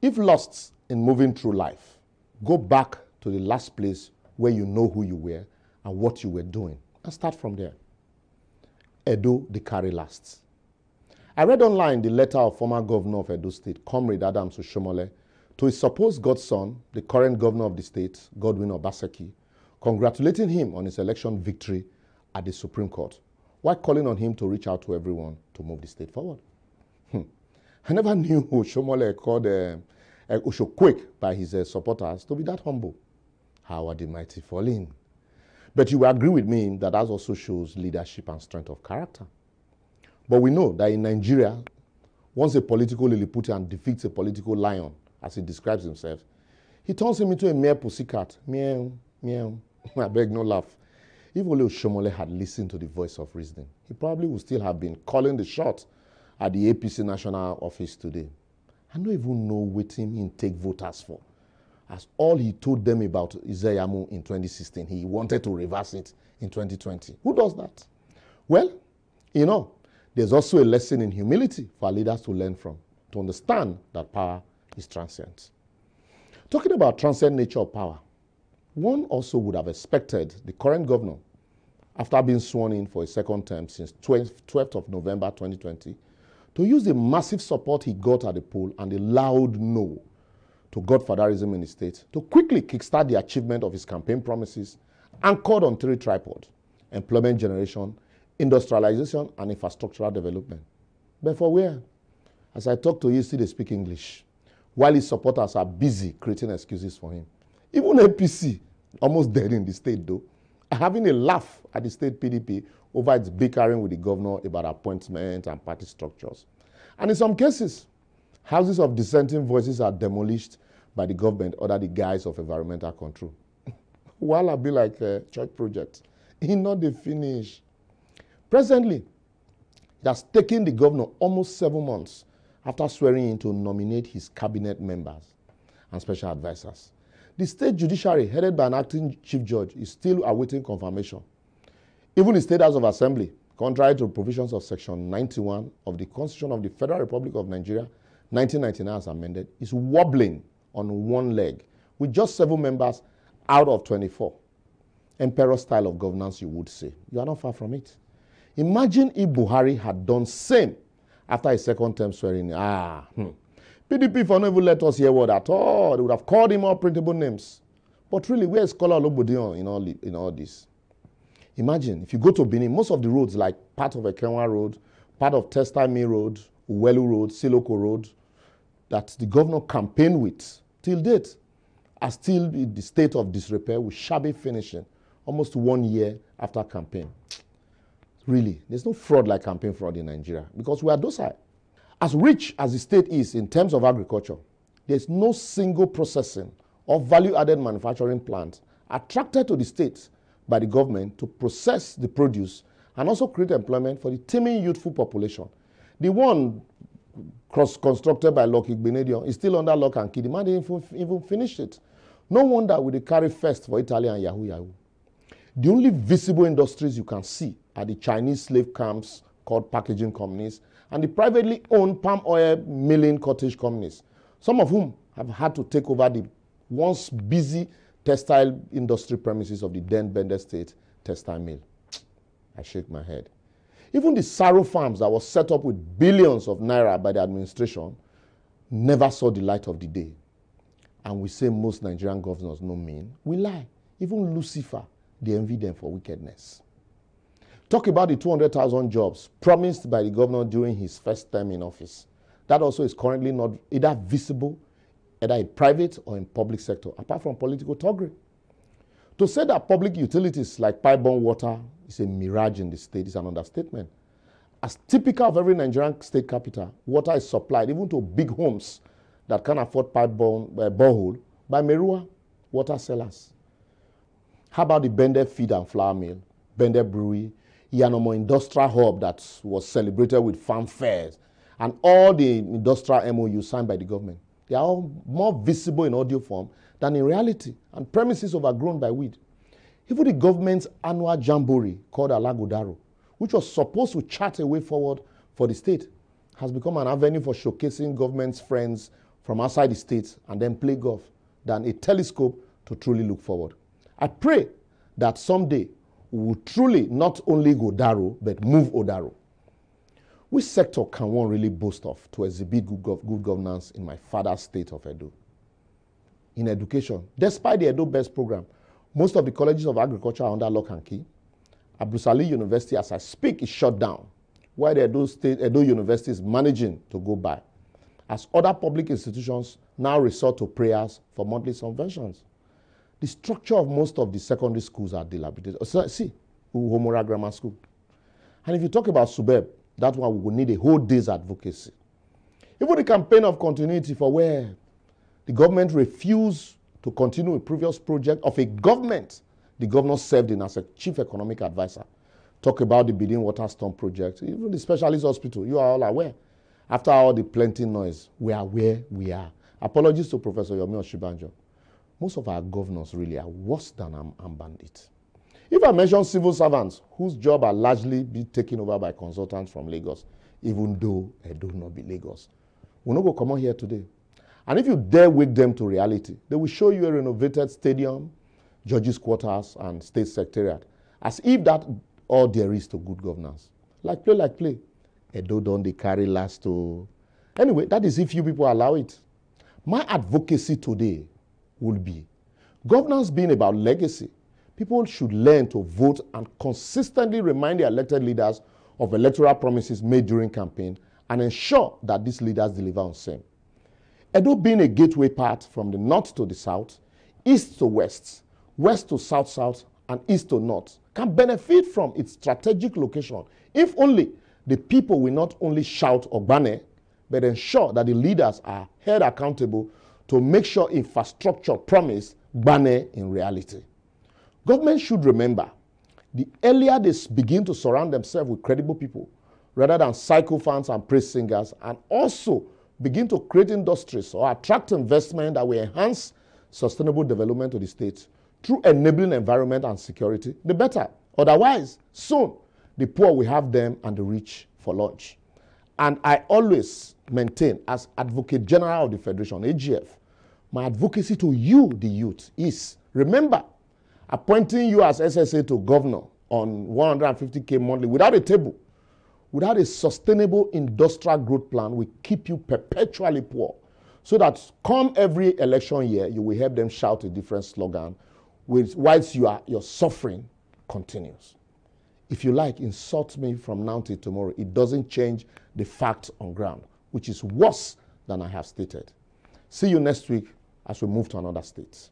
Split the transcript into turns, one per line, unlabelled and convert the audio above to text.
If lost in moving through life, go back to the last place where you know who you were and what you were doing, and start from there. Edo, the carry lasts. I read online the letter of former governor of Edo State, Comrade Adams Oshomole, to his supposed godson, the current governor of the state, Godwin Obaseki, congratulating him on his election victory at the Supreme Court, while calling on him to reach out to everyone to move the state forward. I never knew Oshomole called Oshokwek by his supporters to be that humble. How are the mighty falling? But you will agree with me that also shows leadership and strength of character. But we know that in Nigeria, once a political Lilliputian defeats a political lion, as he describes himself, he turns him into a mere pussycat. Meow, meow. I beg no laugh. If only Oshomole had listened to the voice of reasoning, he probably would still have been calling the shot at the APC national office today. I don't even know what he take voters for, as all he told them about Izeyamu in 2016, he wanted to reverse it in 2020. Who does that? Well, you know, there's also a lesson in humility for our leaders to learn from, to understand that power is transient. Talking about transient nature of power, one also would have expected the current governor, after being sworn in for a second term since 12th of November 2020, to use the massive support he got at the poll and the loud no to godfatherism in the state to quickly kickstart the achievement of his campaign promises anchored on 3 tripods: employment generation, industrialization, and infrastructural development. But for where? As I talk to you, still they speak English, while his supporters are busy creating excuses for him. Even APC, almost dead in the state though, are having a laugh at the state PDP over its bickering with the governor about appointment and party structures. And in some cases, houses of dissenting voices are demolished by the government under the guise of environmental control. While I be like a church project, he not the finish. Presently, it has taken the governor almost 7 months after swearing in to nominate his cabinet members and special advisors. The state judiciary, headed by an acting chief judge, is still awaiting confirmation. Even the State House of Assembly, contrary to provisions of Section 91 of the Constitution of the Federal Republic of Nigeria, 1999 as amended, is wobbling on one leg with just 7 members out of 24. Emperor style of governance, you would say. You are not far from it. Imagine if Buhari had done same after his second term swearing. PDP for not even let us hear word at all. They would have called him all printable names. But really, where is Kola Olobodiyan in all this? Imagine, if you go to Benin, most of the roads, like part of Ekenwa Road, part of Testa Mill Road, Uwelu Road, Siloko Road, that the governor campaigned with, till date, are still in the state of disrepair with shabby finishing, almost 1 year after campaign. Really, there's no fraud like campaign fraud in Nigeria, because we are docile. As rich as the state is in terms of agriculture, there's no single processing or value-added manufacturing plant attracted to the state by the government to process the produce and also create employment for the teeming youthful population. The one constructed by Lucky Benedion is still under lock and key. The man didn't even finish it. No wonder we carry first for Italy and Yahoo Yahoo. The only visible industries you can see are the Chinese slave camps called packaging companies and the privately owned palm oil milling cottage companies, some of whom have had to take over the once busy textile industry premises of the then Bender State textile mill. I shake my head. Even the Saro farms that was set up with billions of naira by the administration never saw the light of the day. And we say most Nigerian governors know mean. We lie. Even Lucifer, they envy them for wickedness. Talk about the 200,000 jobs promised by the governor during his first term in office. That also is currently not either visible, either in private or in public sector, apart from political thuggery. To say that public utilities like pipe-borne water is a mirage in the state is an understatement. As typical of every Nigerian state capital, water is supplied even to big homes that can afford pipe-borne borehole by Merua water sellers. How about the Bender Feed and Flour Mill, Bender Brewery, Yanomo Industrial Hub that was celebrated with farm fairs, and all the industrial MOU signed by the government? They are all more visible in audio form than in reality, and premises overgrown by weed. Even the government's annual jamboree called Alagodaro, which was supposed to chart a way forward for the state, has become an avenue for showcasing government's friends from outside the state and then play golf than a telescope to truly look forward. I pray that someday we will truly not only go Daro, but move Odaro. Which sector can one really boast of to exhibit good governance in my father's state of Edo? In education, despite the Edo Best program, most of the colleges of agriculture are under lock and key. Abdusali University, as I speak, is shut down, while the Edo University is managing to go by, as other public institutions now resort to prayers for monthly subventions. The structure of most of the secondary schools are dilapidated. See, Uhomora Grammar School. And if you talk about Subeb, that one we will need a whole day's advocacy. Even the campaign of continuity for where the government refused to continue a previous project of a government the governor served in as a chief economic advisor. Talk about the Bidin Water Storm project, even the specialist hospital, you are all aware. After all the plenty noise, we are where we are. Apologies to Professor Yomi Oshibanjo. Most of our governors really are worse than armed bandits. If I mention civil servants whose job are largely be taken over by consultants from Lagos, even though I do not be Lagos, we'll not go come on here today. And if you dare wake them to reality, they will show you a renovated stadium, judges' quarters, and state secretariat, as if that all there is to good governance. Like play. Edo don't they carry last to... Anyway, that is if you people allow it. My advocacy today will be, governance being about legacy, people should learn to vote and consistently remind their elected leaders of electoral promises made during campaign and ensure that these leaders deliver on same. Edo being a gateway path from the north to the south, east to west, west to south-south, and east to north, can benefit from its strategic location if only the people will not only shout Ogbane, but ensure that the leaders are held accountable to make sure infrastructure promise Gbane in reality. Government should remember, the earlier they begin to surround themselves with credible people, rather than sycophants and praise singers, and also begin to create industries or attract investment that will enhance sustainable development of the state through enabling environment and security, the better. Otherwise, soon, the poor will have them and the rich for lunch. And I always maintain, as Advocate General of the Federation, AGF, my advocacy to you, the youth, is, remember, appointing you as SSA to governor on 150K monthly without a table, without a sustainable industrial growth plan, will keep you perpetually poor. So that come every election year, you will help them shout a different slogan, whilst your suffering continues. If you like, insult me from now till tomorrow. It doesn't change the facts on ground, which is worse than I have stated. See you next week as we move to another state.